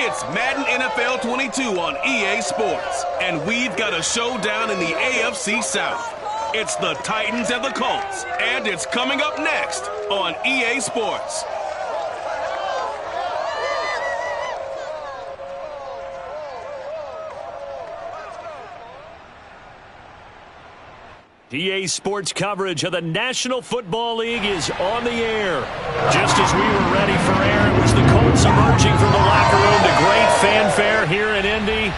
It's Madden NFL 22 on EA Sports, and we've got a showdown in the AFC South. It's the Titans and the Colts, and it's coming up next on EA Sports. EA Sports coverage of the National Football League is on the air. Just as we were ready for air, it was the Colts emerging from the locker room to great fanfare here in Indy.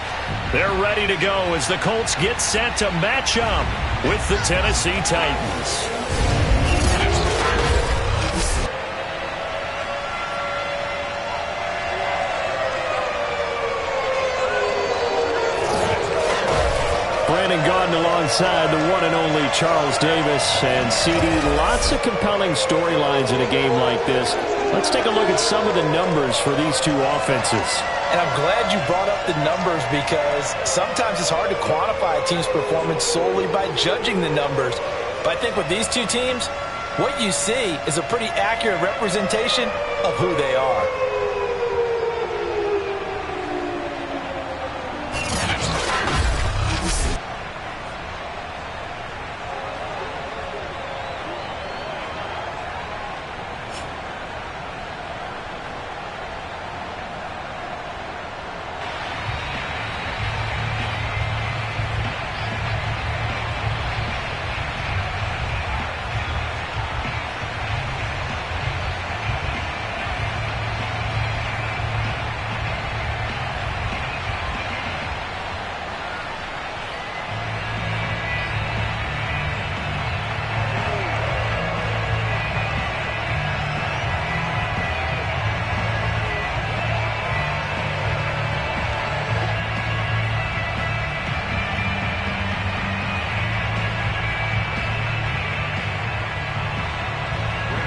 They're ready to go as the Colts get set to match up with the Tennessee Titans. Gordon alongside the one and only Charles Davis. And CD, lots of compelling storylines in a game like this. Let's take a look at some of the numbers for these two offenses. And I'm glad you brought up the numbers because sometimes it's hard to quantify a team's performance solely by judging the numbers. But I think with these two teams, what you see is a pretty accurate representation of who they are.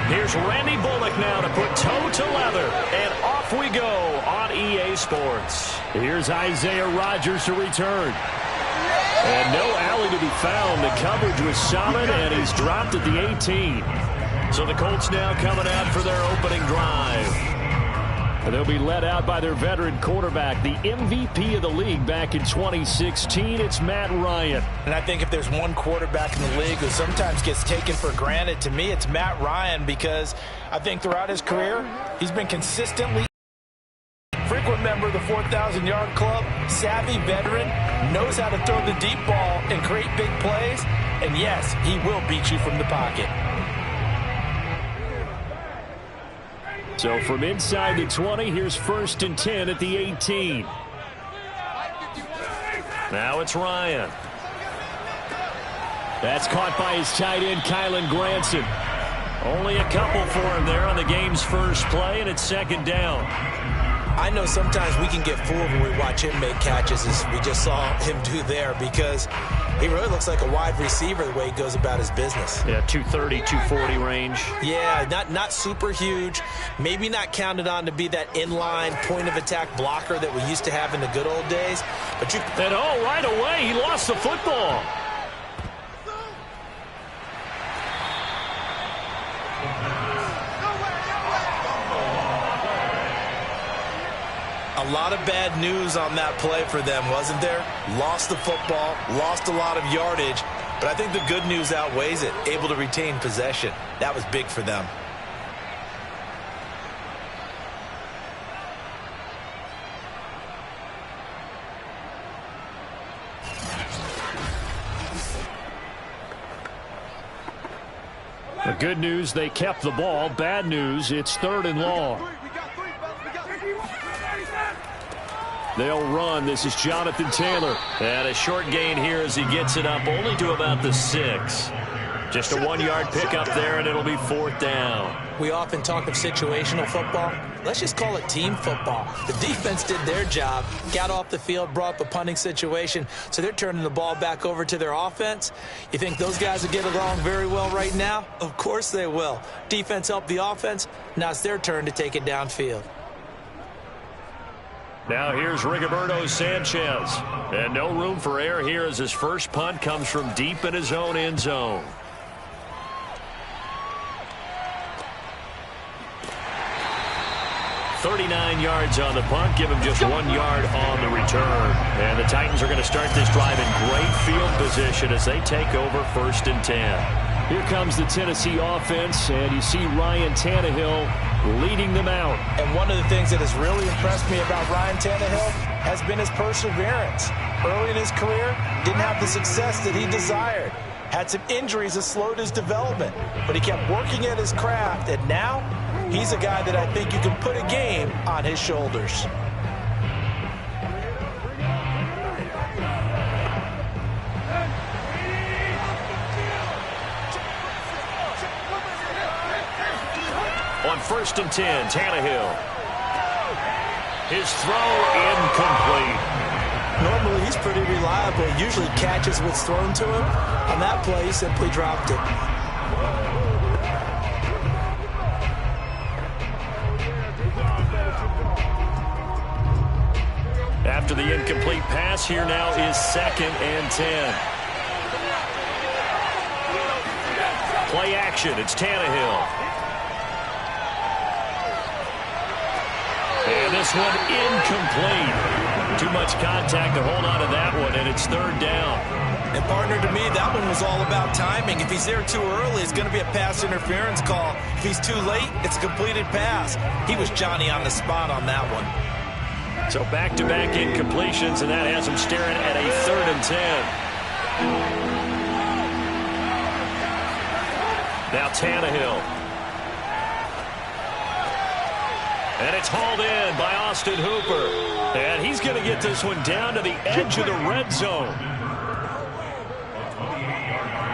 Here's Randy Bullock now to put toe to leather, and off we go on EA Sports. Here's Isaiah Rodgers to return. And no alley to be found. The coverage was solid, and he's dropped at the 18. So the Colts now coming out for their opening drive. And they'll be led out by their veteran quarterback, the MVP of the league back in 2016. It's Matt Ryan. And I think if there's one quarterback in the league who sometimes gets taken for granted, to me it's Matt Ryan, because I think throughout his career, he's been consistently frequent member of the 4,000-yard club, savvy veteran, knows how to throw the deep ball and create big plays. And yes, he will beat you from the pocket. So from inside the 20, here's 1st and 10 at the 18. Now it's Ryan. That's caught by his tight end, Kylen Granson. Only a couple for him there on the game's first play, and it's 2nd down. I know sometimes we can get fooled when we watch him make catches, as we just saw him do there, because he really looks like a wide receiver the way he goes about his business. Yeah, 230, 240 range. Yeah, not super huge. Maybe not counted on to be that inline point-of-attack blocker that we used to have in the good old days. But and right away, he lost the football. A lot of bad news on that play for them, wasn't there? Lost the football, lost a lot of yardage, but I think the good news outweighs it. Able to retain possession. That was big for them. The good news, they kept the ball. Bad news, it's 3rd and long. They'll run. This is Jonathan Taylor. And a short gain here as he gets it up only to about the 6. Just a 1-yard pickup there, and it'll be 4th down. We often talk of situational football. Let's just call it team football. The defense did their job, got off the field, brought up a punting situation, so they're turning the ball back over to their offense. You think those guys will get along very well right now? Of course they will. Defense helped the offense. Now it's their turn to take it downfield. Now here's Rigoberto Sanchez. And no room for error here as his first punt comes from deep in his own end zone. 39 yards on the punt, give him just 1 yard on the return. And the Titans are going to start this drive in great field position as they take over 1st and 10. Here comes the Tennessee offense, and you see Ryan Tannehill leading them out. And one of the things that has really impressed me about Ryan Tannehill has been his perseverance. Early in his career, didn't have the success that he desired. Had some injuries that slowed his development, but he kept working at his craft, and now he's a guy that I think you can put a game on his shoulders. On 1st and 10, Tannehill. His throw incomplete. Normally, he's pretty reliable. He usually catches what's thrown to him. On that play, he simply dropped it. After the incomplete pass, here now is 2nd and 10. Play action, it's Tannehill. And this one incomplete. Too much contact to hold on to that one, and it's 3rd down. And partner, to me, that one was all about timing. If he's there too early, it's going to be a pass interference call. If he's too late, it's a completed pass. He was Johnny on the spot on that one. So back-to-back incompletions, and that has him staring at a 3rd and 10. Now Tannehill. And it's hauled in by Austin Hooper. And he's going to get this one down to the edge of the red zone.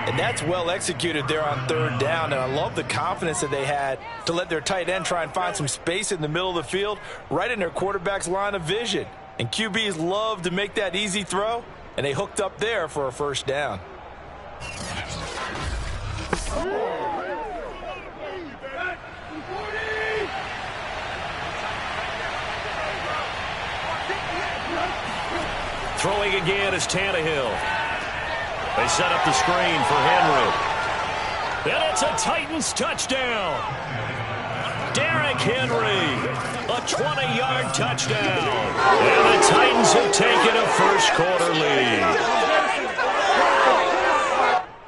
And that's well executed there on 3rd down. And I love the confidence that they had to let their tight end try and find some space in the middle of the field, right in their quarterback's line of vision. And QBs love to make that easy throw, and they hooked up there for a 1st down. Throwing again is Tannehill. They set up the screen for Henry. And it's a Titans touchdown. Derrick Henry, a 20-yard touchdown. And the Titans have taken a 1st quarter lead.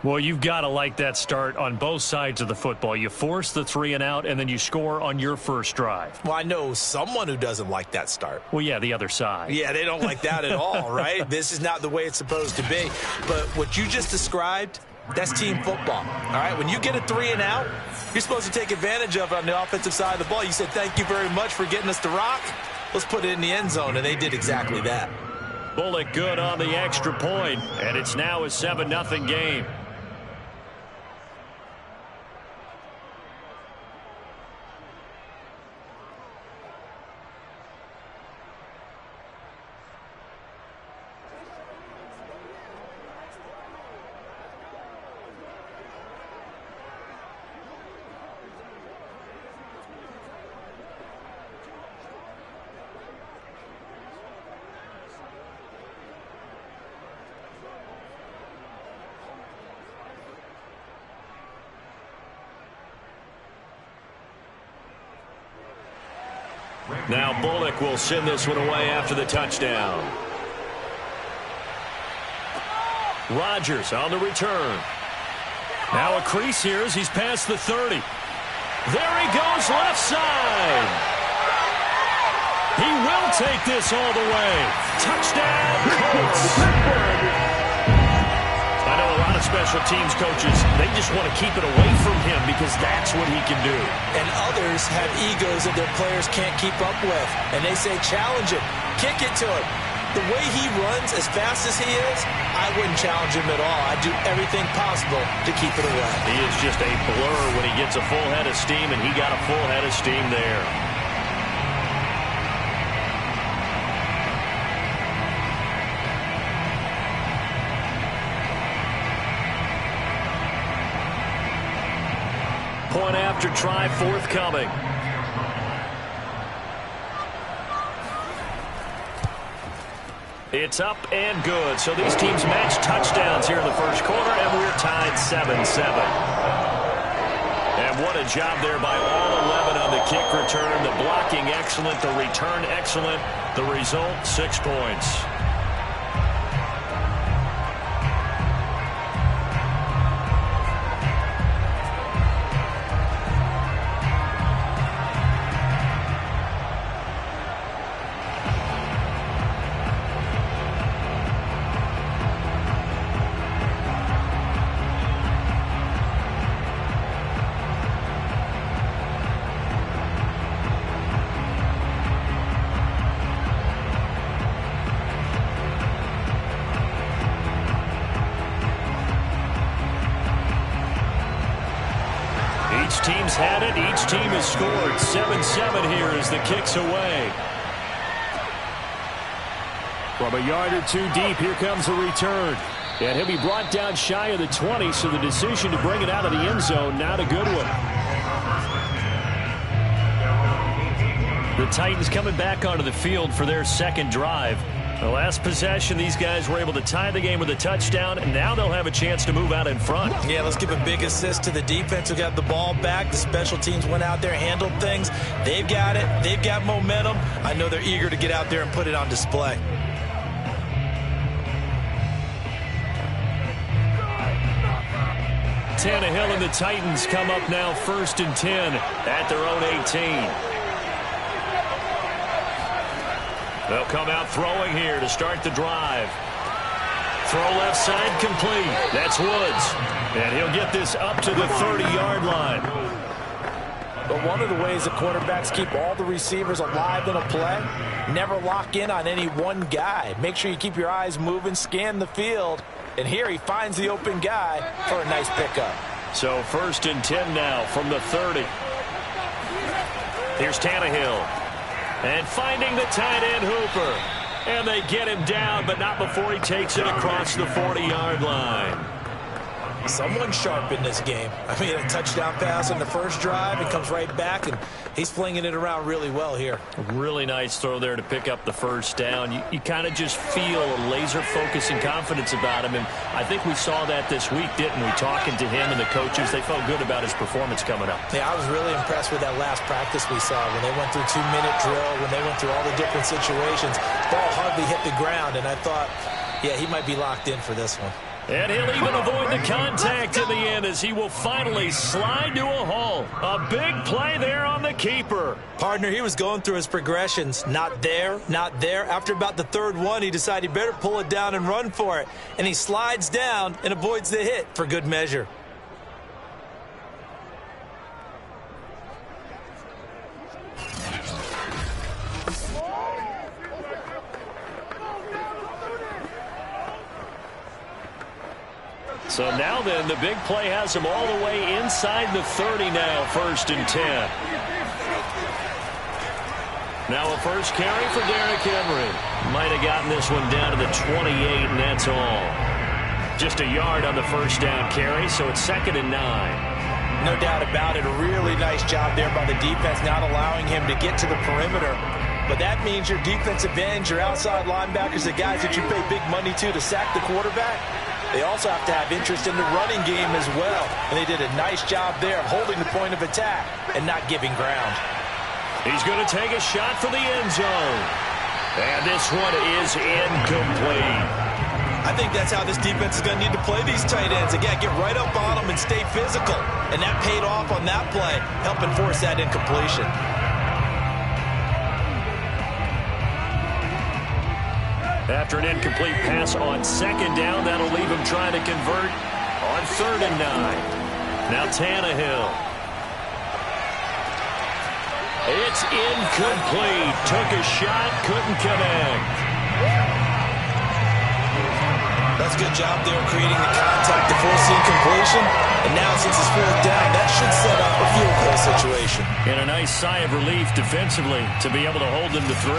Well, you've got to like that start on both sides of the football. You force the 3 and out, and then you score on your first drive. Well, I know someone who doesn't like that start. Well, yeah, the other side. Yeah, they don't like that at all, right? This is not the way it's supposed to be. But what you just described, that's team football, all right? When you get a 3 and out, you're supposed to take advantage of it on the offensive side of the ball. You said, thank you very much for getting us the rock. Let's put it in the end zone, and they did exactly that. Bullock good on the extra point, and it's now a 7-0 game. Now Bullock will send this one away after the touchdown. Rodgers on the return. Now a crease here as he's past the 30. There he goes left side. He will take this all the way. Touchdown, Colts. I know a lot of special teams coaches, they just want to keep it away from him because that's what he can do. And others have egos that their players can't keep up with. And they say, challenge him, kick it to him. The way he runs as fast as he is, I wouldn't challenge him at all. I'd do everything possible to keep it away. He is just a blur when he gets a full head of steam, and he got a full head of steam there. Point after try forthcoming. It's up and good. So these teams match touchdowns here in the first quarter, and we're tied 7-7. And what a job there by all 11 on the kick return. The blocking excellent. The return excellent. The result, 6 points. Each team's had it. Each team has scored. 7-7 here as the kick's away. From a yard or two deep, here comes the return. And he'll be brought down shy of the 20, so the decision to bring it out of the end zone, not a good one. The Titans coming back onto the field for their second drive. The last possession, these guys were able to tie the game with a touchdown, and now they'll have a chance to move out in front. Yeah, let's give a big assist to the defense who got the ball back. The special teams went out there, handled things. They've got it. They've got momentum. I know they're eager to get out there and put it on display. Tannehill and the Titans come up now 1st and 10 at their own 18. They'll come out throwing here to start the drive. Throw left side complete. That's Woods. And he'll get this up to the 30-yard line. But one of the ways that quarterbacks keep all the receivers alive in a play, never lock in on any one guy. Make sure you keep your eyes moving, scan the field. And here he finds the open guy for a nice pickup. So 1st and 10 now from the 30. Here's Tannehill. And finding the tight end Hooper. And they get him down, but not before he takes it across the 40-yard line. Someone sharp in this game. I mean, a touchdown pass on the first drive. He comes right back, and he's flinging it around really well here. A really nice throw there to pick up the first down. You kind of just feel a laser focus and confidence about him, and I think we saw that this week, didn't we? Talking to him and the coaches, they felt good about his performance coming up. Yeah, I was really impressed with that last practice we saw when they went through 2-minute drill, when they went through all the different situations. Ball hardly hit the ground, and I thought, yeah, he might be locked in for this one. And he'll even avoid the contact in the end as he will finally slide to a hole. A big play there on the keeper. Partner, he was going through his progressions. Not there, not there. After about the third one, he decided he better pull it down and run for it. And he slides down and avoids the hit for good measure. So now then, the big play has him all the way inside the 30 now, 1st and 10. Now a first carry for Derrick Henry. Might have gotten this one down to the 28, and that's all. Just a yard on the first down carry, so it's 2nd and 9. No doubt about it. A really nice job there by the defense, not allowing him to get to the perimeter. But that means your defensive ends, your outside linebackers, the guys that you pay big money to sack the quarterback, they also have to have interest in the running game as well. And they did a nice job there of holding the point of attack and not giving ground. He's going to take a shot for the end zone. And this one is incomplete. I think that's how this defense is going to need to play these tight ends. Again, get right up on them and stay physical. And that paid off on that play, helping force that incompletion. After an incomplete pass on 2nd down, that'll leave him trying to convert on 3rd and 9. Now Tannehill. It's incomplete. Took a shot, couldn't connect. That's a good job there creating the contact to force the incompletion. And now since it's 4th down, that should set up a field goal situation. And a nice sigh of relief defensively to be able to hold them to 3.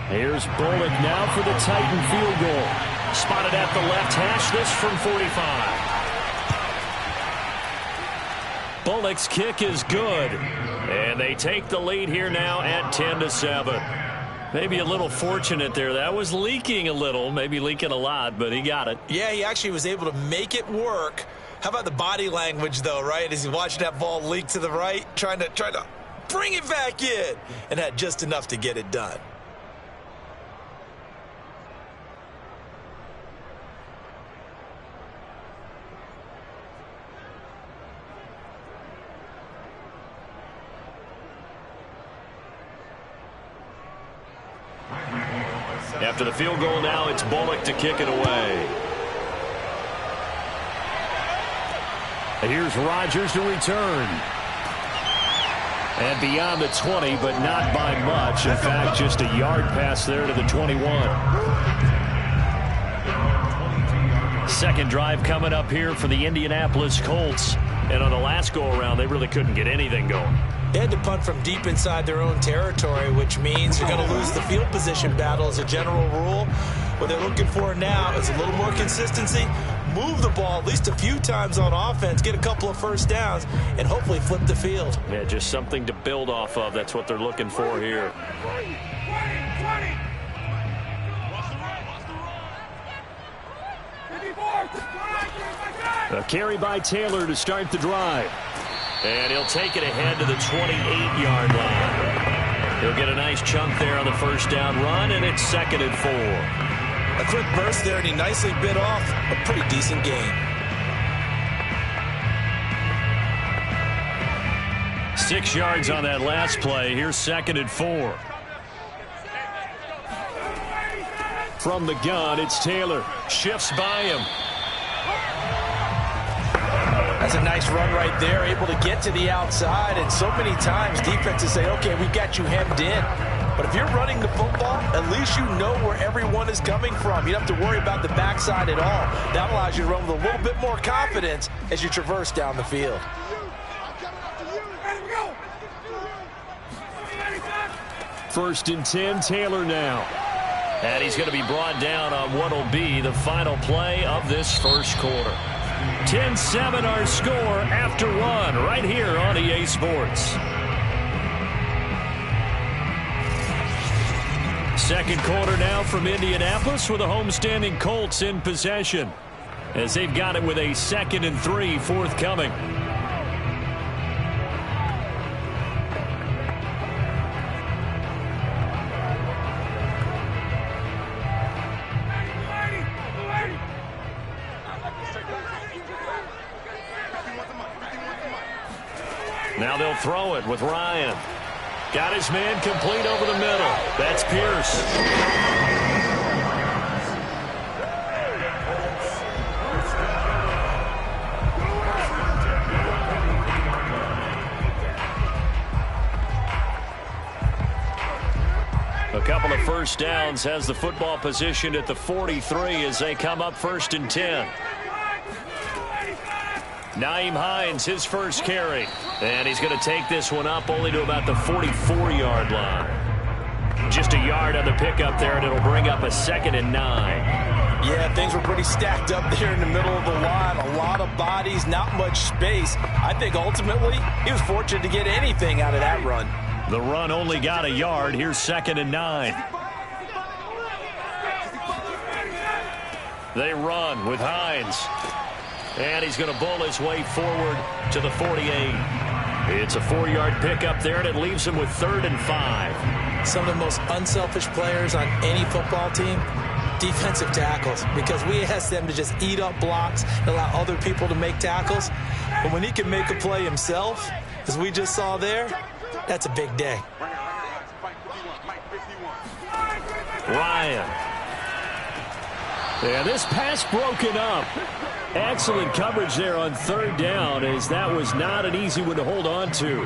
Here's Bullock now for the Titan field goal. Spotted at the left hash, this from 45. Bullock's kick is good. And they take the lead here now at 10-7. Maybe a little fortunate there. That was leaking a little, maybe leaking a lot, but he got it. Yeah, he actually was able to make it work. How about the body language, though, right? As he watched that ball leak to the right, trying to bring it back in, and had just enough to get it done. After the field goal now, it's Bullock to kick it away. And here's Rodgers to return. And beyond the 20, but not by much. In fact, just a yard pass there to the 21. Second drive coming up here for the Indianapolis Colts. And on the last go-around, they really couldn't get anything going. They had to punt from deep inside their own territory, which means you're going to lose the field position battle as a general rule. What they're looking for now is a little more consistency, move the ball at least a few times on offense, get a couple of first downs, and hopefully flip the field. Yeah, just something to build off of. That's what they're looking for here. A carry by Taylor to start the drive. And he'll take it ahead to the 28-yard line. He'll get a nice chunk there on the first down run, and it's 2nd and 4. A quick burst there, and he nicely bit off a pretty decent gain. 6 yards on that last play. Here's 2nd and 4. From the gun, it's Taylor. Shifts by him. That's a nice run right there, able to get to the outside, and so many times defenses say, okay, we got you hemmed in. But if you're running the football, at least you know where everyone is coming from. You don't have to worry about the backside at all. That allows you to run with a little bit more confidence as you traverse down the field. First and 10, Taylor now. And he's going to be brought down on what will be the final play of this first quarter. 10-7 our score after one right here on EA Sports. Second quarter now from Indianapolis with the homestanding Colts in possession as they've got it with a 2nd and 3 forthcoming. Now they'll throw it with Ryan. Got his man complete over the middle. That's Pierce. A couple of first downs, has the football positioned at the 43 as they come up 1st and 10. Nyheim Hines, his first carry. And he's going to take this one up only to about the 44-yard line. Just a yard on the pickup there, and it'll bring up a 2nd and 9. Yeah, things were pretty stacked up there in the middle of the line. A lot of bodies, not much space. I think ultimately he was fortunate to get anything out of that run. The run only got a yard. Here's 2nd and 9. They run with Hines. And he's going to bull his way forward to the 48. It's a 4-yard pickup there, and it leaves him with 3rd and 5. Some of the most unselfish players on any football team, defensive tackles, because we ask them to just eat up blocks and allow other people to make tackles. But when he can make a play himself, as we just saw there, that's a big day. Ryan. And this pass broken up. Excellent coverage there on 3rd down, as that was not an easy one to hold on to.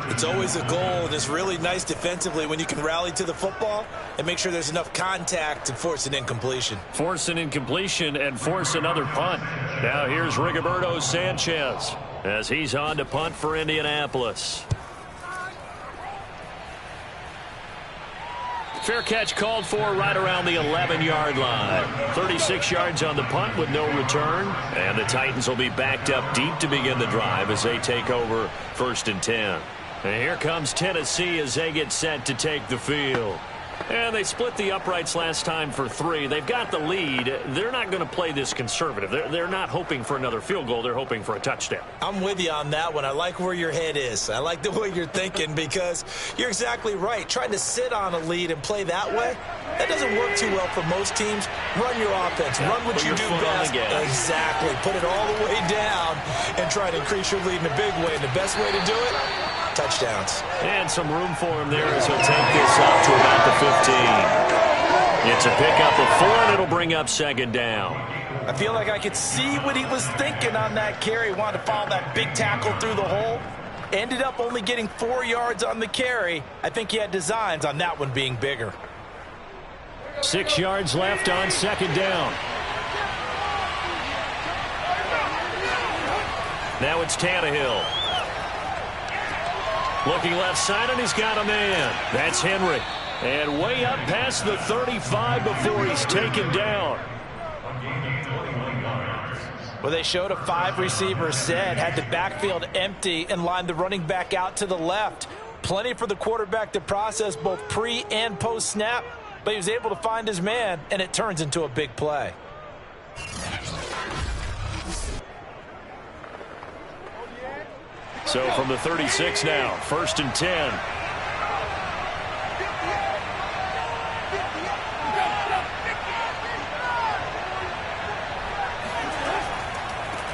It's always a goal, and it's really nice defensively when you can rally to the football and make sure there's enough contact to force an incompletion. Force an incompletion and force another punt. Now here's Rigoberto Sanchez as he's on to punt for Indianapolis. Fair catch called for right around the 11-yard line. 36 yards on the punt with no return. And the Titans will be backed up deep to begin the drive as they take over 1st and 10. And here comes Tennessee as they get set to take the field. And they split the uprights last time for 3. They've got the lead. They're not going to play this conservative. They're not hoping for another field goal. They're hoping for a touchdown. I'm with you on that one. I like where your head is. I like the way you're thinking because you're exactly right. Trying to sit on a lead and play that way, that doesn't work too well for most teams. Run your offense. Run what you do best. Exactly. Put it all the way down and try to increase your lead in a big way. And the best way to do it, touchdowns. And some room for him there as he'll take this up to about the 15. It's a pickup of 4, and it'll bring up second down. I feel like I could see what he was thinking on that carry. Wanted to follow that big tackle through the hole. Ended up only getting 4 yards on the carry. I think he had designs on that one being bigger. 6 yards left on second down. Now it's Tannehill. Looking left side, and he's got a man. That's Henry. And way up past the 35 before he's taken down. Well, they showed a 5-receiver set, had the backfield empty, and lined the running back out to the left. Plenty for the quarterback to process both pre- and post-snap, but he was able to find his man, and it turns into a big play. So from the 36 now, 1st and 10.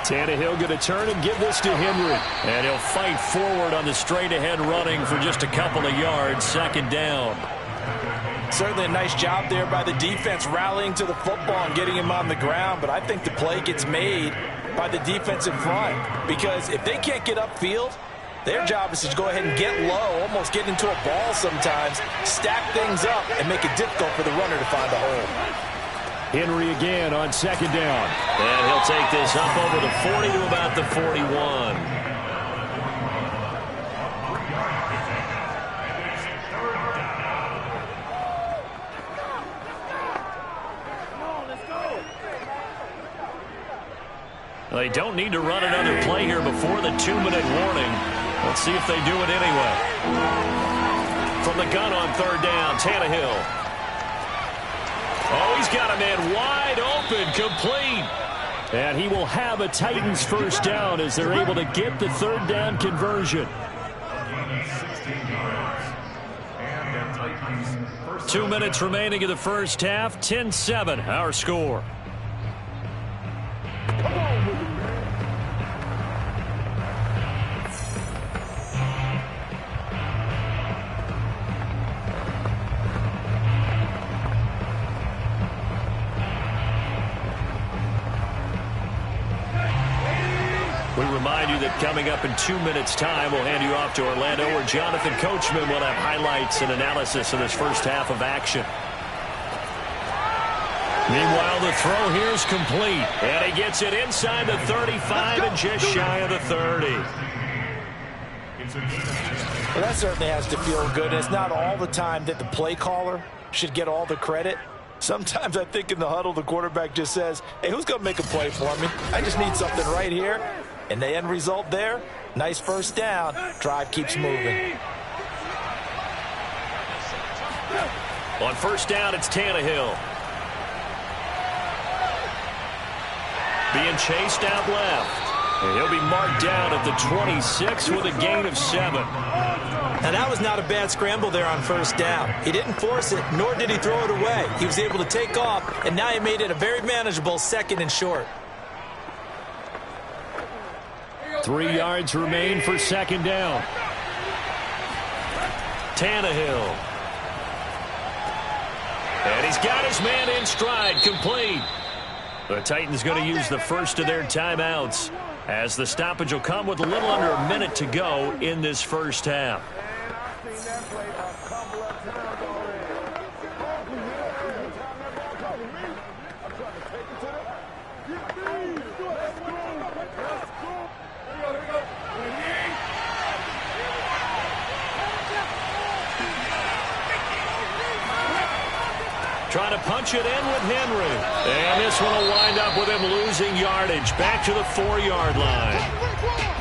Tannehill going to turn and give this to Henry. And he'll fight forward on the straight-ahead running for just a couple of yards. Second down. Certainly a nice job there by the defense rallying to the football and getting him on the ground. But I think the play gets made by the defensive front, because if they can't get upfield, their job is to go ahead and get low, almost get into a ball sometimes, stack things up, and make it difficult for the runner to find a hole. Henry again on second down. And he'll take this up over the 40 to about the 41. They don't need to run another play here before the 2-minute warning. Let's see if they do it anyway. From the gun on third down, Tannehill. Oh, he's got a man wide open, complete. And he will have a Titans first down as they're able to get the third down conversion. 2 minutes remaining in the first half, 10-7, our score. We remind you that coming up in 2 minutes' time, we'll hand you off to Orlando, where Jonathan Coachman will have highlights and analysis of this first half of action. Meanwhile, the throw here is complete, and he gets it inside the 35 and just shy of the 30. Well, that certainly has to feel good. And it's not all the time that the play caller should get all the credit. Sometimes I think in the huddle, the quarterback just says, hey, who's going to make a play for me? I just need something right here. And the end result there, nice first down. Drive keeps moving. On first down, it's Tannehill. Being chased out left. And he'll be marked down at the 26 with a gain of 7. Now, that was not a bad scramble there on first down. He didn't force it, nor did he throw it away. He was able to take off, and now he made it a very manageable 2nd and short. 3 yards remain for second down. Tannehill. And he's got his man in stride, complete. The Titans going to use the first of their timeouts, as the stoppage will come with a little under a minute to go in this first half. Trying to punch it in with Henry. And this one will wind up with him losing yardage back to the 4-yard line.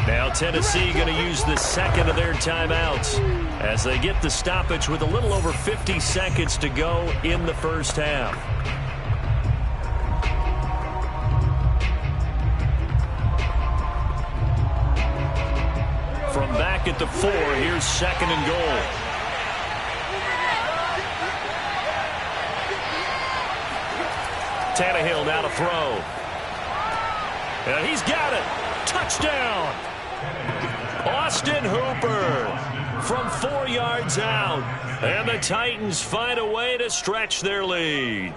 Now Tennessee going to use the second of their timeouts as they get the stoppage with a little over 50 seconds to go in the first half. From back at the 4, here's second and goal. Tannehill now to throw. And he's got it. Touchdown. Austin Hooper from 4 yards out. And the Titans find a way to stretch their lead.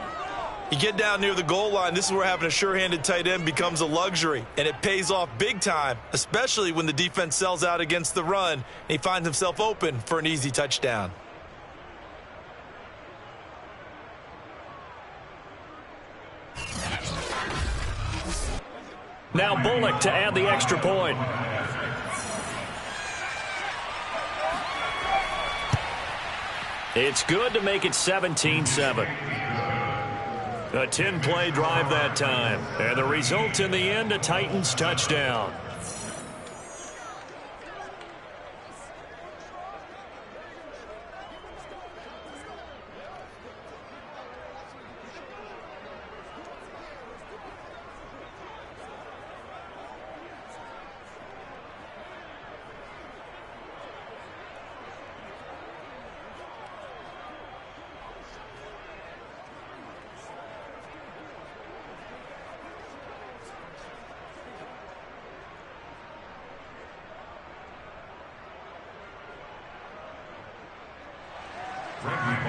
You get down near the goal line, this is where having a sure-handed tight end becomes a luxury, and it pays off big time, especially when the defense sells out against the run, and he finds himself open for an easy touchdown. Now Bullock to add the extra point. It's good to make it 17-7. A 10-play drive that time. And the result in the end, a Titans touchdown.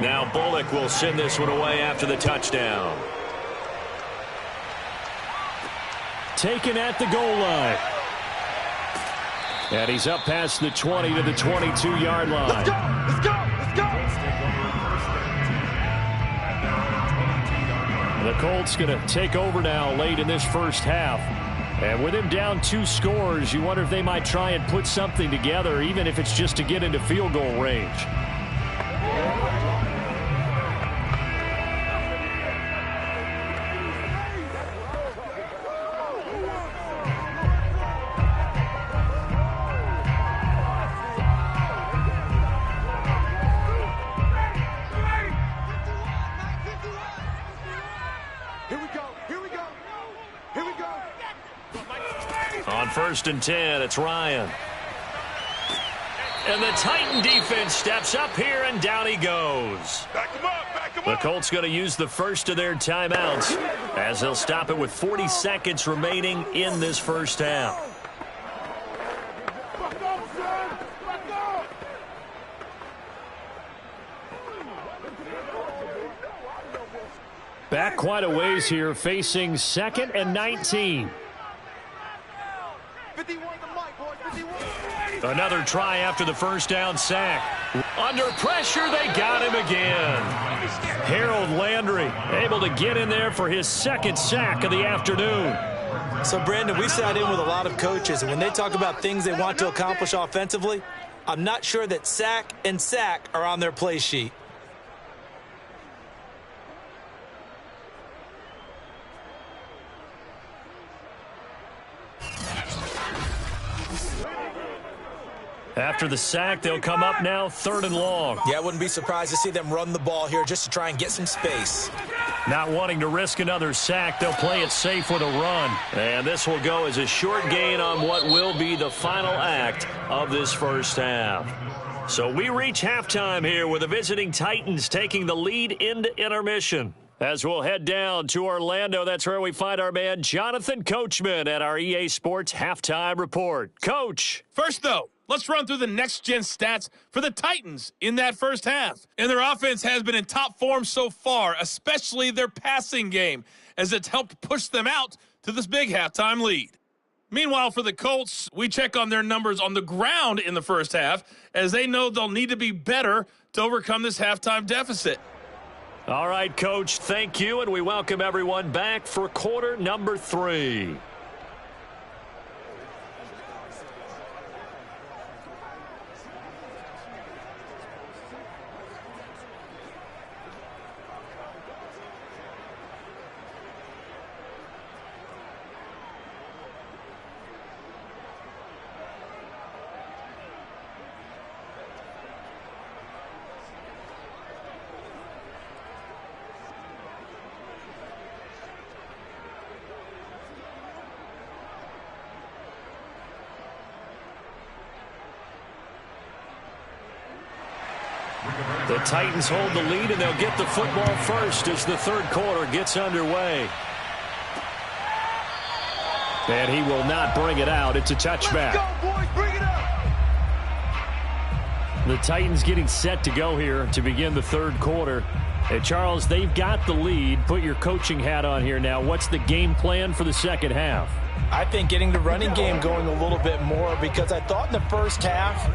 Now Bullock will send this one away after the touchdown. Taken at the goal line. And he's up past the 20 to the 22-yard line. Let's go! Let's go! Let's go! The Colts going to take over now late in this first half. And with him down 2 scores, you wonder if they might try and put something together, even if it's just to get into field goal range. On 1st and 10, it's Ryan. And the Titan defense steps up here, and down he goes. Back him up, back him The up. Colts going to use the first of their timeouts as they'll stop it with 40 seconds remaining in this first half. Back quite a ways here, facing 2nd and 19. 51 to Mike, boys, 51. Another try after the first down sack. Under pressure, they got him again. Harold Landry able to get in there for his 2nd sack of the afternoon. So, Brandon, we've sat in with a lot of coaches, and when they talk about things they want to accomplish offensively, I'm not sure that sack and sack are on their play sheet. After the sack, they'll come up now 3rd and long. Yeah, I wouldn't be surprised to see them run the ball here just to try and get some space. Not wanting to risk another sack, they'll play it safe with a run. And this will go as a short gain on what will be the final act of this first half. So we reach halftime here with the visiting Titans taking the lead into intermission. As we'll head down to Orlando, that's where we find our man Jonathan Coachman at our EA Sports Halftime Report. Coach. First, though, let's run through the next-gen stats for the Titans in that first half. And their offense has been in top form so far, especially their passing game, as it's helped push them out to this big halftime lead. Meanwhile, for the Colts, we check on their numbers on the ground in the first half, as they know they'll need to be better to overcome this halftime deficit. All right, Coach, thank you, and we welcome everyone back for quarter number 3. The Titans hold the lead, and they'll get the football first as the third quarter gets underway. And he will not bring it out. It's a touchback. Let's go, boys. Bring it up. The Titans getting set to go here to begin the third quarter. And Charles, they've got the lead. Put your coaching hat on here now. What's the game plan for the second half? I think getting the running game going a little bit more, because I thought in the first half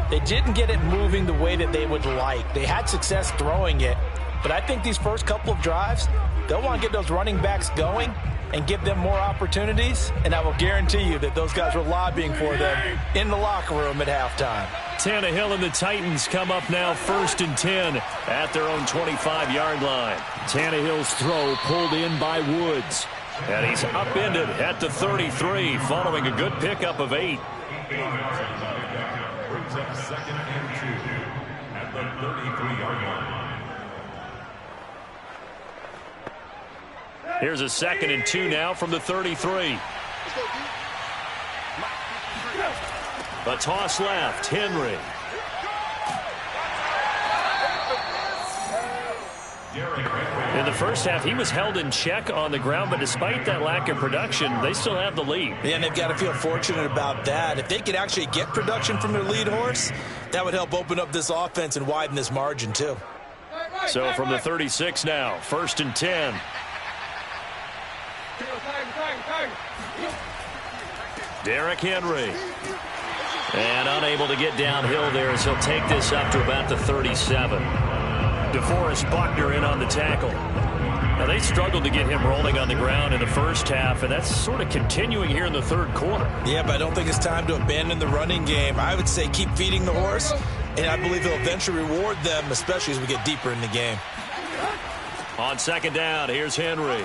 they didn't get it moving the way that they would like. They had success throwing it, but I think these first couple of drives, they'll want to get those running backs going and give them more opportunities, and I will guarantee you that those guys were lobbying for them in the locker room at halftime. Tannehill and the Titans come up now 1st and 10 at their own 25-yard line. Tannehill's throw pulled in by Woods. And he's upended at the 33 following a good pickup of 8. Brings up 2nd and 2 at the 33-yard line. Here's a 2nd and 2 now from the 33. A toss left. Henry. In the first half, he was held in check on the ground, but despite that lack of production, they still have the lead. Yeah, and they've got to feel fortunate about that. If they could actually get production from their lead horse, that would help open up this offense and widen this margin, too. So from the 36 now, 1st and 10. Derrick Henry. And unable to get downhill there as he'll take this up to about the 37. DeForest Buckner in on the tackle. Now, they struggled to get him rolling on the ground in the first half, and that's sort of continuing here in the third quarter. Yeah, but I don't think it's time to abandon the running game. I would say keep feeding the horse, and I believe he'll eventually reward them, especially as we get deeper in the game. On 2nd down, here's Henry.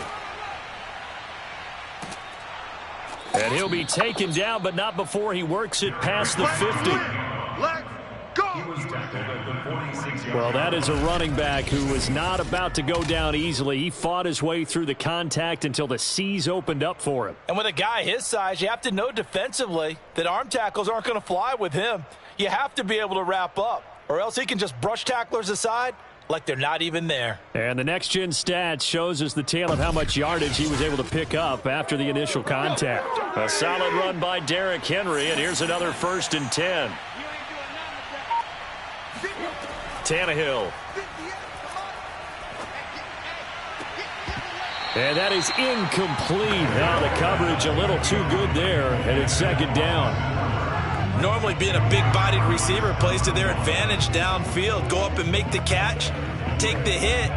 And he'll be taken down, but not before he works it past the 50. Let's go. He was tackled at the 46-yard line. Well, that is a running back who was not about to go down easily. He fought his way through the contact until the seas opened up for him. And with a guy his size, you have to know defensively that arm tackles aren't going to fly with him. You have to be able to wrap up, or else he can just brush tacklers aside like they're not even there. And the next-gen stats shows us the tale of how much yardage he was able to pick up after the initial contact. A solid run by Derrick Henry, and here's another 1st and 10. Tannehill. And that is incomplete. Now the coverage a little too good there, and it's 2nd down. Normally being a big-bodied receiver plays to their advantage downfield. Go up and make the catch, take the hit,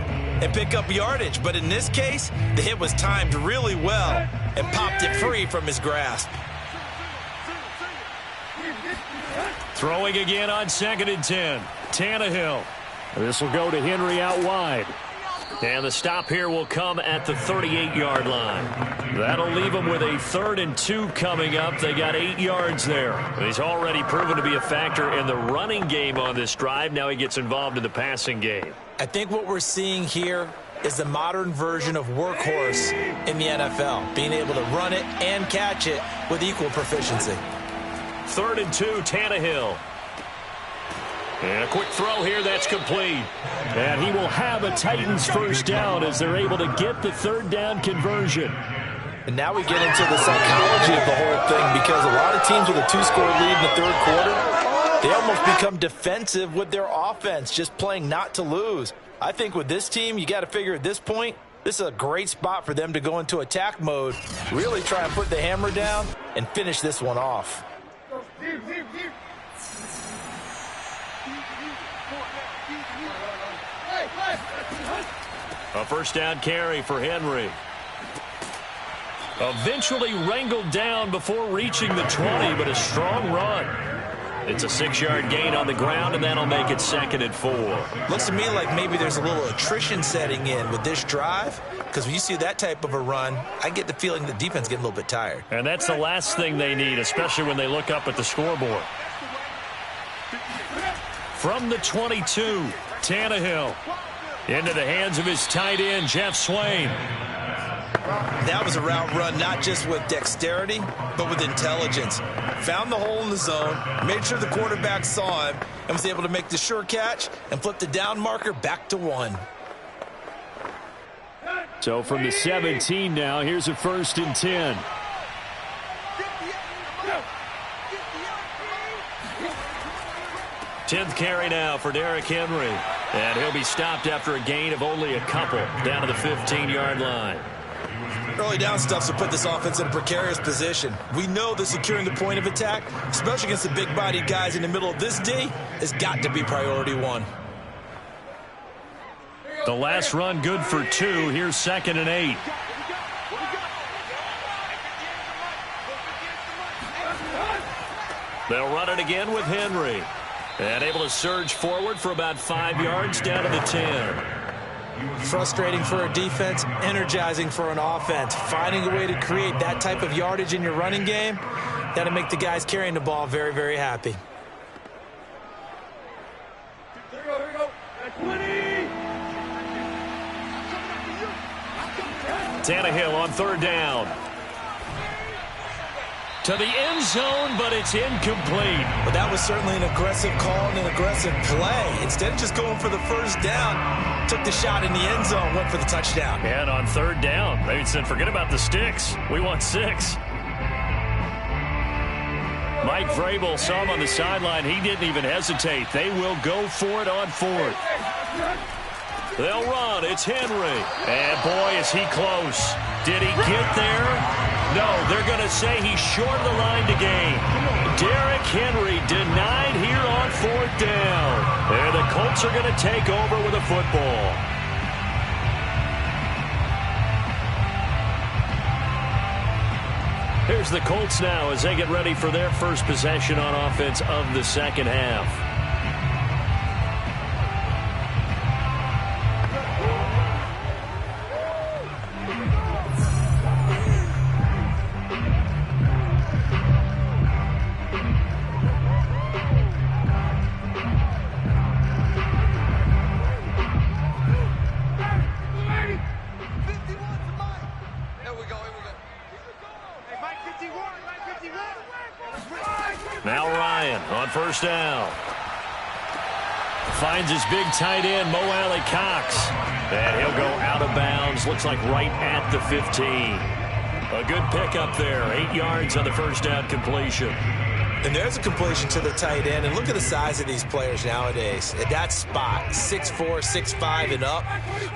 and pick up yardage. But in this case, the hit was timed really well and popped it free from his grasp. Throwing again on 2nd and 10. Tannehill. This will go to Henry out wide. And the stop here will come at the 38-yard line. That'll leave them with a 3rd and 2 coming up. They got 8 yards there. He's already proven to be a factor in the running game on this drive. Now he gets involved in the passing game. I think what we're seeing here is the modern version of workhorse in the NFL, being able to run it and catch it with equal proficiency. 3rd and 2, Tannehill. And a quick throw here, that's complete. And he will have a Titans first down as they're able to get the 3rd down conversion. And now we get into the psychology of the whole thing, because a lot of teams with a 2-score lead in the third quarter, they almost become defensive with their offense, just playing not to lose. I think with this team, you got to figure at this point, this is a great spot for them to go into attack mode, really try and put the hammer down and finish this one off. A first down carry for Henry. Eventually wrangled down before reaching the 20, but a strong run. It's a 6-yard gain on the ground, and that'll make it 2nd and 4. Looks to me like maybe there's a little attrition setting in with this drive, because when you see that type of a run, I get the feeling the defense getting a little bit tired. And that's the last thing they need, especially when they look up at the scoreboard. From the 22, Tannehill. Into the hands of his tight end, Jeff Swain. That was a route run not just with dexterity, but with intelligence. Found the hole in the zone, made sure the quarterback saw him, and was able to make the sure catch and flip the down marker back to 1. So from the 17 now, here's a 1st and 10. Tenth carry now for Derrick Henry. And he'll be stopped after a gain of only a couple down to the 15-yard line. Early down stuff to put this offense in a precarious position. We know that securing the point of attack, especially against the big-bodied guys in the middle of this D, has got to be priority 1. The last run good for 2. Here's 2nd and 8. They'll run it again with Henry. And able to surge forward for about 5 yards down to the 10. Frustrating for a defense, energizing for an offense. Finding a way to create that type of yardage in your running game, that'll make the guys carrying the ball very, very happy. Tannehill on 3rd down. To the end zone, but it's incomplete. But that was certainly an aggressive call and an aggressive play. Instead of just going for the 1st down, took the shot in the end zone, went for the touchdown. And on 3rd down, they said, forget about the sticks. We want 6. Mike Vrabel saw him on the sideline. He didn't even hesitate. They will go for it on 4th. They'll run. It's Henry. And, boy, is he close. Did he get there? No, they're going to say he's short of the line to gain. Derrick Henry denied here on 4th down. And the Colts are going to take over with a football. Here's the Colts now as they get ready for their first possession on offense of the 2nd half. Now Ryan on 1st down. Finds his big tight end, Mo Alley Cox. And he'll go out of bounds. Looks like right at the 15. A good pickup there. 8 yards on the 1st down completion. And there's a completion to the tight end. And look at the size of these players nowadays. At that spot, 6'4", 6'5", and up.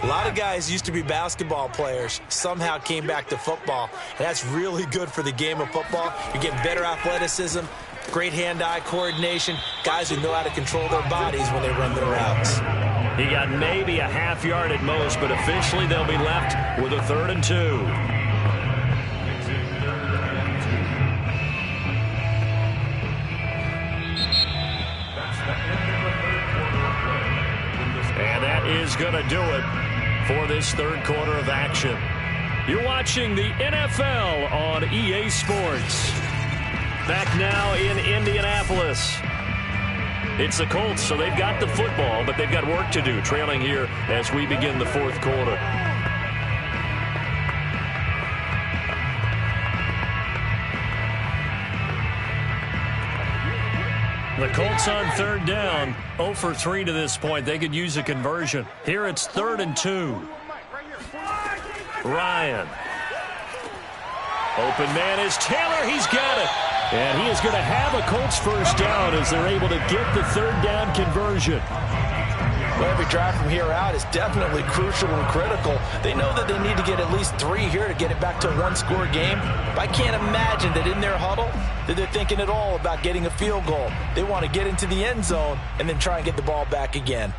A lot of guys used to be basketball players, somehow came back to football. And that's really good for the game of football. You're getting better athleticism, great hand-eye coordination, guys who know how to control their bodies when they run their routes. He got maybe a half yard at most, but officially they'll be left with a 3rd and 2. And that is going to do it for this 3rd quarter of action. You're watching the NFL on EA Sports. Back now in Indianapolis. It's the Colts, so they've got the football, but they've got work to do, trailing here as we begin the 4th quarter. The Colts on 3rd down, 0 for 3 to this point. They could use a conversion. Here it's 3rd and 2. Ryan. Open man is Taylor. He's got it. And he is going to have a Colts 1st down as they're able to get the 3rd down conversion. Well, every drive from here out is definitely crucial and critical. They know that they need to get at least 3 here to get it back to a 1-score game. But I can't imagine that in their huddle that they're thinking at all about getting a field goal. They want to get into the end zone and then try and get the ball back again.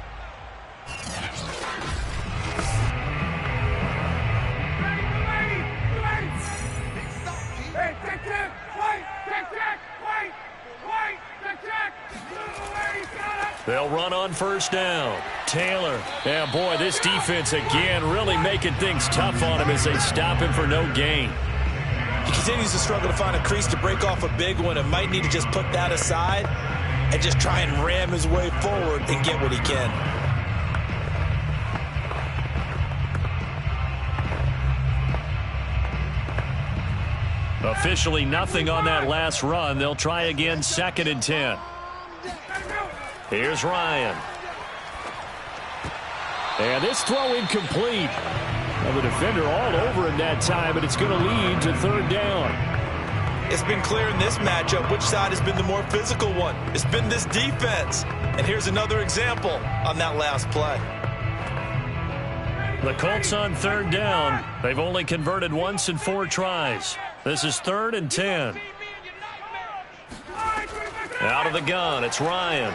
They'll run on 1st down. Taylor. Yeah, boy, this defense again really making things tough on him as they stop him for no gain. He continues to struggle to find a crease to break off a big one and might need to just put that aside and just try and ram his way forward and get what he can. Officially nothing on that last run. They'll try again, 2nd and 10. Here's Ryan. And this throw incomplete. And the defender all over him that time, but it's going to lead to 3rd down. It's been clear in this matchup which side has been the more physical one. It's been this defense. And here's another example on that last play. The Colts on 3rd down. They've only converted once in 4 tries. This is 3rd and 10. Out of the gun, it's Ryan.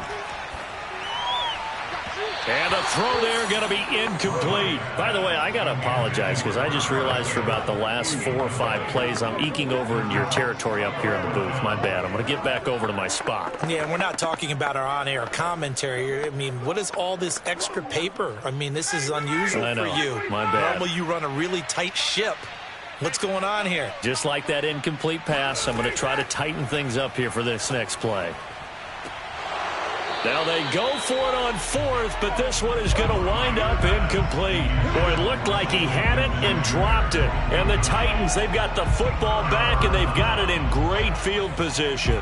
And a throw there going to be incomplete. By the way, I got to apologize because I just realized for about the last 4 or 5 plays I'm eking over into your territory up here in the booth. My bad. I'm going to get back over to my spot. Yeah, we're not talking about our on-air commentary. I mean, what is all this extra paper? I mean, this is unusual for you. My bad. Normally you run a really tight ship. What's going on here? Just like that incomplete pass, I'm going to try to tighten things up here for this next play. Now they go for it on 4th, but this one is going to wind up incomplete. Boy, it looked like he had it and dropped it. And the Titans, they've got the football back, and they've got it in great field position.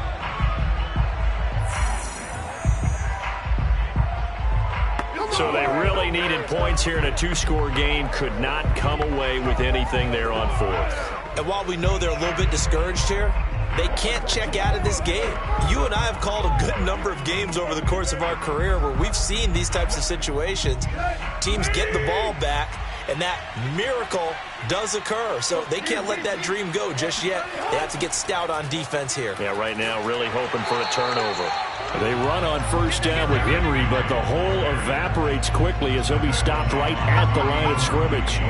So they really needed points here in a 2-score game. Could not come away with anything there on 4th. And while we know they're a little bit discouraged here, they can't check out of this game. You and I have called a good number of games over the course of our career where we've seen these types of situations. Teams get the ball back, and that miracle does occur. So they can't let that dream go just yet. They have to get stout on defense here. Yeah, right now really hoping for a turnover. They run on 1st down with Henry, but the hole evaporates quickly as he'll be stopped right at the line of scrimmage.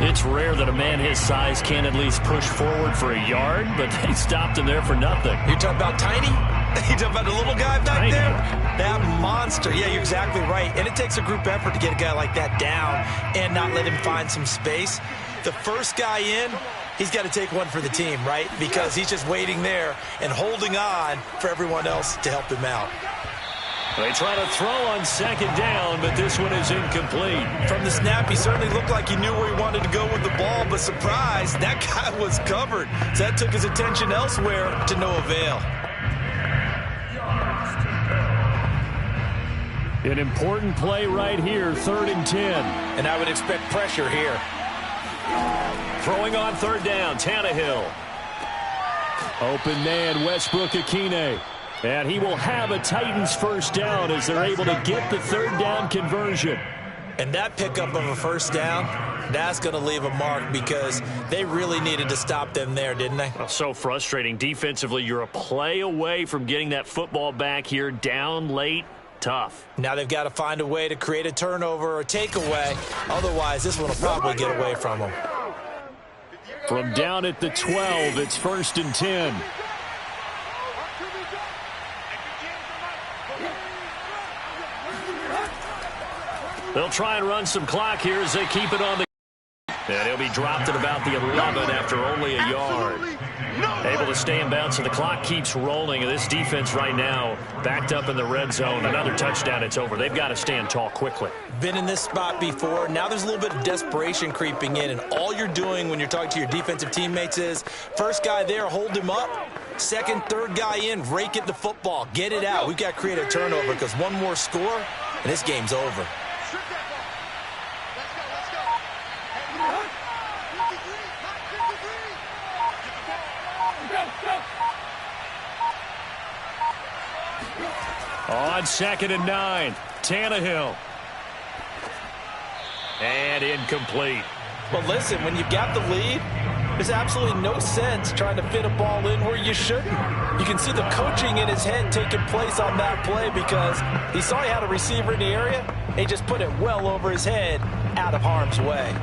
It's rare that a man his size can at least push forward for a yard, but they stopped him there for nothing. You're talking about Tiny? You're talking about the little guy back there? That monster. Yeah, you're exactly right. And it takes a group effort to get a guy like that down and not let him find some space. The first guy in, he's got to take one for the team, right? Because he's just waiting there and holding on for everyone else to help him out. They try to throw on 2nd down, but this one is incomplete. From the snap, he certainly looked like he knew where he wanted to go with the ball, but surprise, that guy was covered. So that took his attention elsewhere to no avail. An important play right here, 3rd and 10. And I would expect pressure here. Throwing on 3rd down, Tannehill. Open man, Westbrook-Akine. And he will have a Titans 1st down as they're able to get the 3rd down conversion. And that pickup of a 1st down, that's going to leave a mark because they really needed to stop them there, didn't they? Well, so frustrating. Defensively, you're a play away from getting that football back here down late. Tough. Now they've got to find a way to create a turnover or takeaway. Otherwise, this one will probably get away from them. From down at the 12, it's 1st and 10. They'll try and run some clock here as they keep it on the... And he'll be dropped at about the 11 after only a yard. Able to stay in bounds, so the clock keeps rolling. And this defense right now backed up in the red zone. Another touchdown, it's over. They've got to stand tall quickly. Been in this spot before. Now there's a little bit of desperation creeping in. And all you're doing when you're talking to your defensive teammates is, first guy there, hold him up. Second, third guy in, rake at the football. Get it out. We've got to create a turnover because one more score, and this game's over. On 2nd and 9, Tannehill. And incomplete. Well, listen, when you've got the lead, there's absolutely no sense trying to fit a ball in where you shouldn't. You can see the coaching in his head taking place on that play because he saw he had a receiver in the area. And he just put it well over his head out of harm's way.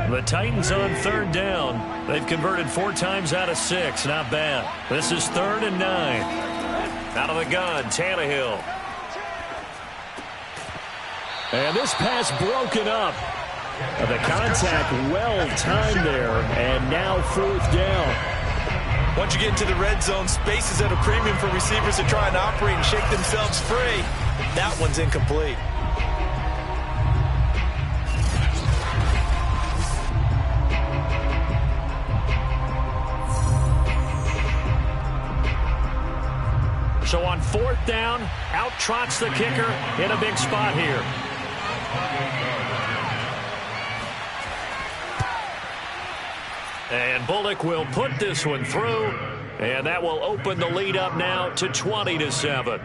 The Titans on 3rd down. They've converted 4 times out of 6. Not bad. This is 3rd and 9. Out of the gun, Tannehill. And this pass broken up. The contact well-timed there. And now 4th down. Once you get into the red zone, space is at a premium for receivers to try and operate and shake themselves free. That one's incomplete. So on 4th down, out trots the kicker in a big spot here. And Bullock will put this one through, and that will open the lead up now to 20-7.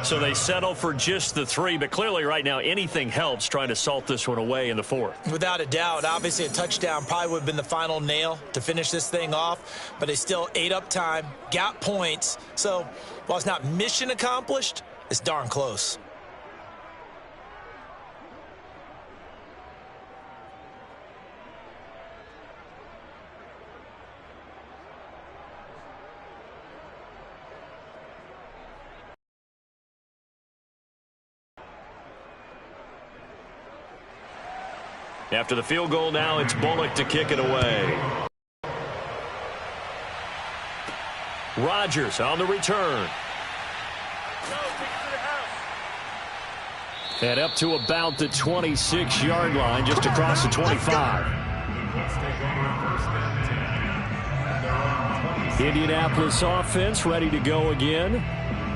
So they settle for just the 3, but clearly right now anything helps trying to salt this one away in the 4th. Without a doubt, obviously a touchdown probably would have been the final nail to finish this thing off, but they still ate up time, got points. So while it's not mission accomplished, it's darn close. After the field goal now, it's Bullock to kick it away. Rodgers on the return. And up to about the 26-yard line, just across the 25. Indianapolis offense ready to go again.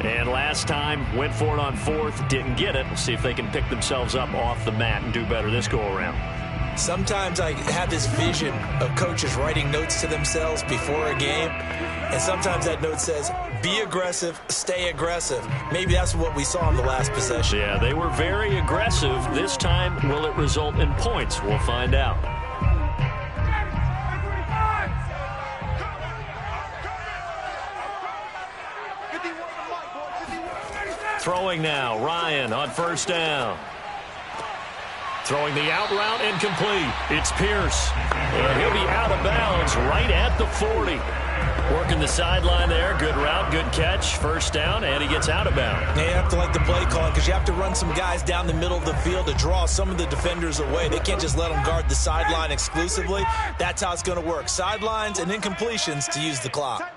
And last time, went for it on 4th, didn't get it. We'll see if they can pick themselves up off the mat and do better this go-around. Sometimes I have this vision of coaches writing notes to themselves before a game, and sometimes that note says, be aggressive, stay aggressive. Maybe that's what we saw in the last possession. Yeah, they were very aggressive. This time, will it result in points? We'll find out. Throwing now, Ryan on 1st down. Throwing the out route incomplete. It's Pierce. And he'll be out of bounds right at the 40. Working the sideline there. Good route, good catch. 1st down, and he gets out of bounds. Yeah, you have to like the play call because you have to run some guys down the middle of the field to draw some of the defenders away. They can't just let them guard the sideline exclusively. That's how it's going to work. Sidelines and incompletions to use the clock.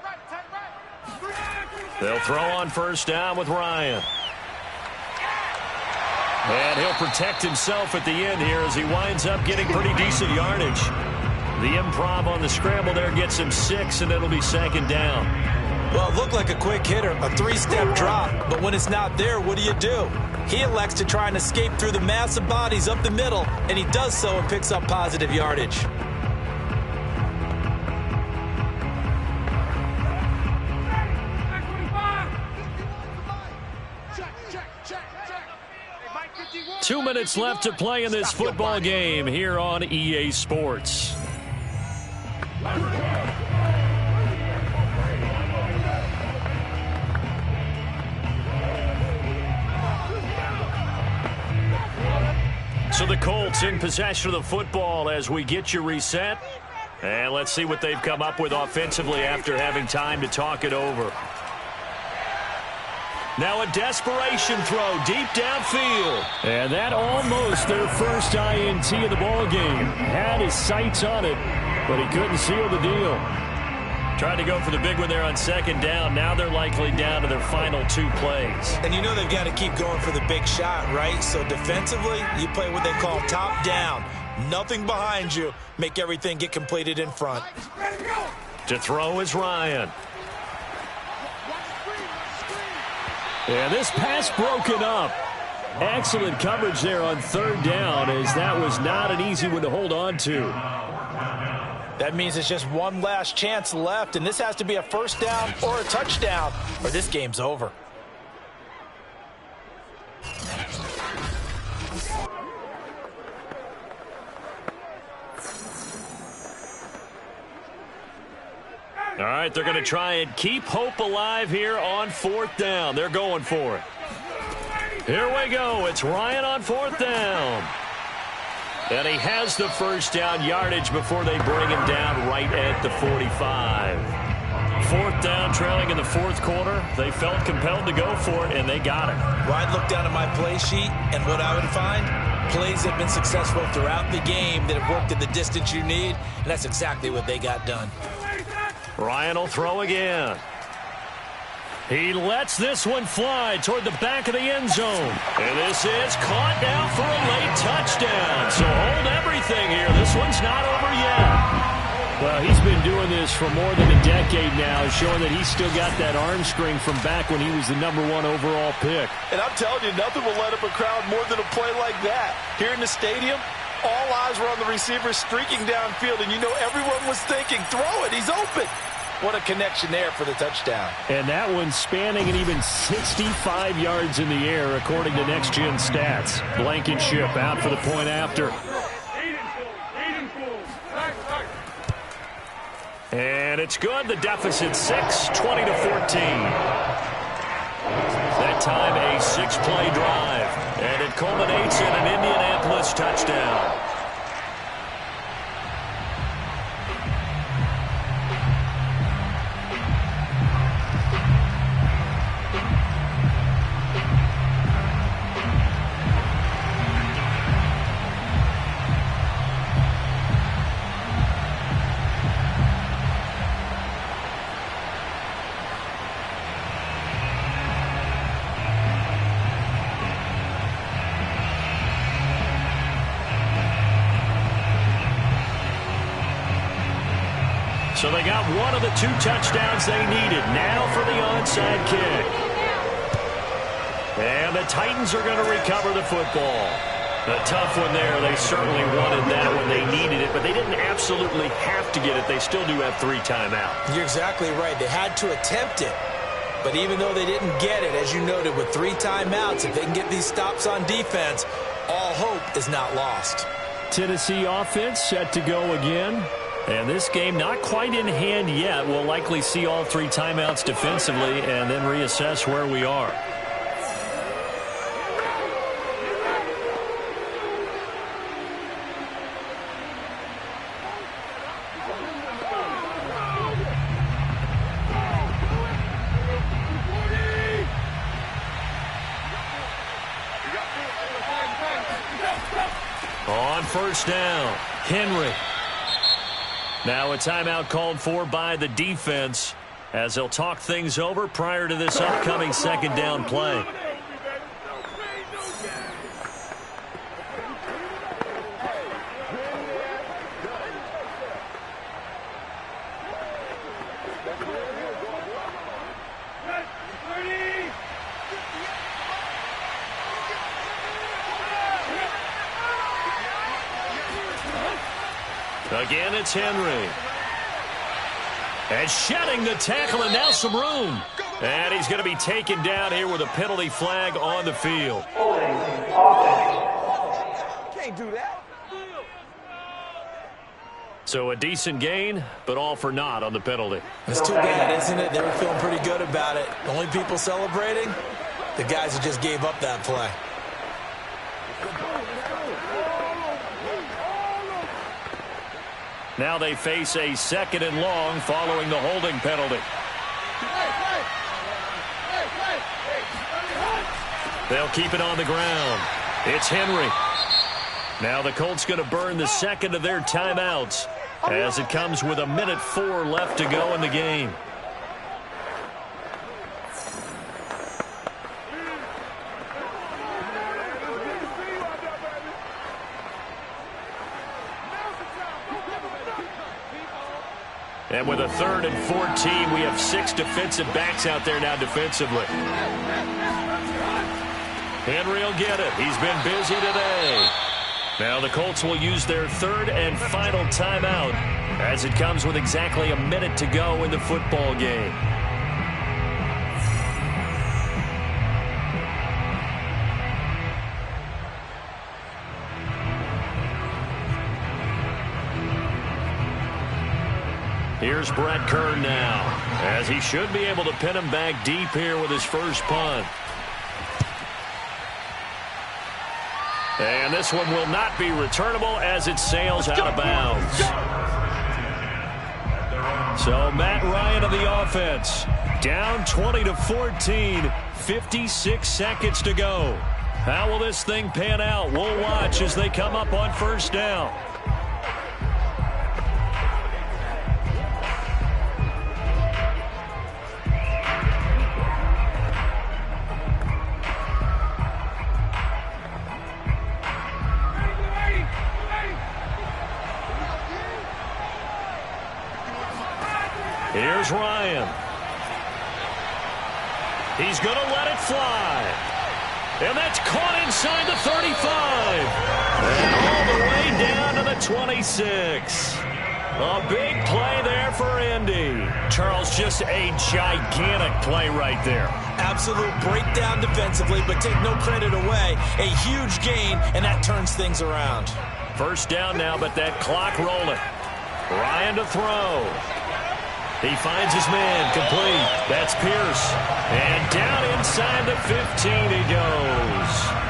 They'll throw on 1st down with Ryan. And he'll protect himself at the end here as he winds up getting pretty decent yardage. The improv on the scramble there gets him 6, and it'll be 2nd down. Well, it looked like a quick hitter, a 3-step drop, but when it's not there, what do? He elects to try and escape through the massive bodies up the middle, and he does so and picks up positive yardage. Two minutes left to play in this football game here on EA Sports. So the Colts in possession of the football as we get you reset. And let's see what they've come up with offensively after having time to talk it over. Now a desperation throw deep downfield. And that almost their first INT of the ball game. Had his sights on it, but he couldn't seal the deal. Tried to go for the big one there on 2nd down. Now they're likely down to their final 2 plays. And you know they've got to keep going for the big shot, right? So defensively, you play what they call top down. Nothing behind you. Make everything get completed in front. To throw is Ryan. And this pass broken up. Excellent coverage there on 3rd down, as that was not an easy one to hold on to. That means it's just one last chance left, and this has to be a 1st down or a touchdown, or this game's over. All right, they're going to try and keep hope alive here on 4th down. They're going for it. Here we go. It's Ryan on 4th down. And he has the 1st down yardage before they bring him down right at the 45. 4th down, trailing in the 4th quarter. They felt compelled to go for it, and they got it. Well, I'd look down at my play sheet, and what I would find, plays have been successful throughout the game that have worked at the distance you need, and that's exactly what they got done. Ryan will throw again. He lets this one fly toward the back of the end zone. And this is caught down for a late touchdown. So hold everything here. This one's not over yet. Well, he's been doing this for more than a decade now, showing that he's still got that arm string from back when he was the #1 overall pick. And I'm telling you, nothing will light up a crowd more than a play like that. Here in the stadium, all eyes were on the receiver streaking downfield, and you know everyone was thinking, throw it, he's open. What a connection there for the touchdown. And that one spanning an even 65 yards in the air, according to Next Gen Stats. Blankenship out for the point after. And it's good. The deficit 6, 20-14. That time a 6-play drive. And it culminates in an Indianapolis touchdown. So they got one of the 2 touchdowns they needed. Now for the onside kick. And the Titans are going to recover the football. A tough one there. They certainly wanted that when they needed it, but they didn't absolutely have to get it. They still do have 3 timeouts. You're exactly right. They had to attempt it. But even though they didn't get it, as you noted, with 3 timeouts, if they can get these stops on defense, all hope is not lost. Tennessee offense set to go again. And this game not quite in hand yet. We'll likely see all 3 timeouts defensively and then reassess where we are. On first down, Henry. Now a timeout called for by the defense as they'll talk things over prior to this upcoming second down play. Again, it's Henry. And shedding the tackle, and now some room. And he's going to be taken down here with a penalty flag on the field. Can't do that. So a decent gain, but all for naught on the penalty. It's too bad, isn't it? They were feeling pretty good about it. The only people celebrating, the guys who just gave up that play. Now they face a 2nd and long following the holding penalty. They'll keep it on the ground. It's Henry. Now the Colts going to burn the 2nd of their timeouts as it comes with 1:04 left to go in the game. And with a 3rd and 14, we have 6 defensive backs out there now defensively. Henry will get it. He's been busy today. Now the Colts will use their 3rd and final timeout as it comes with exactly a minute to go in the football game. Here's Brett Kern now, as he should be able to pin him back deep here with his first punt. And this one will not be returnable as it sails out of bounds. So Matt Ryan of the offense, down 20-14, 56 seconds to go. How will this thing pan out? We'll watch as they come up on first down. Here's Ryan. He's going to let it fly. And that's caught inside the 35. And all the way down to the 26. A big play there for Indy. Charles, just a gigantic play right there. Absolute breakdown defensively, but take no credit away. A huge gain, and that turns things around. First down now, but that clock rolling. Ryan to throw. He finds his man, complete. That's Pierce. And down inside the 15 he goes.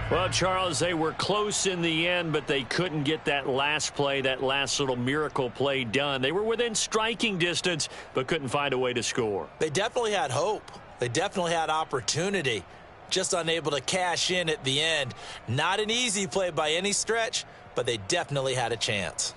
Well, Charles, they were close in the end, but they couldn't get that last play, that last little miracle play done. They were within striking distance, but couldn't find a way to score. They definitely had hope. They definitely had opportunity. Just unable to cash in at the end. Not an easy play by any stretch, but they definitely had a chance.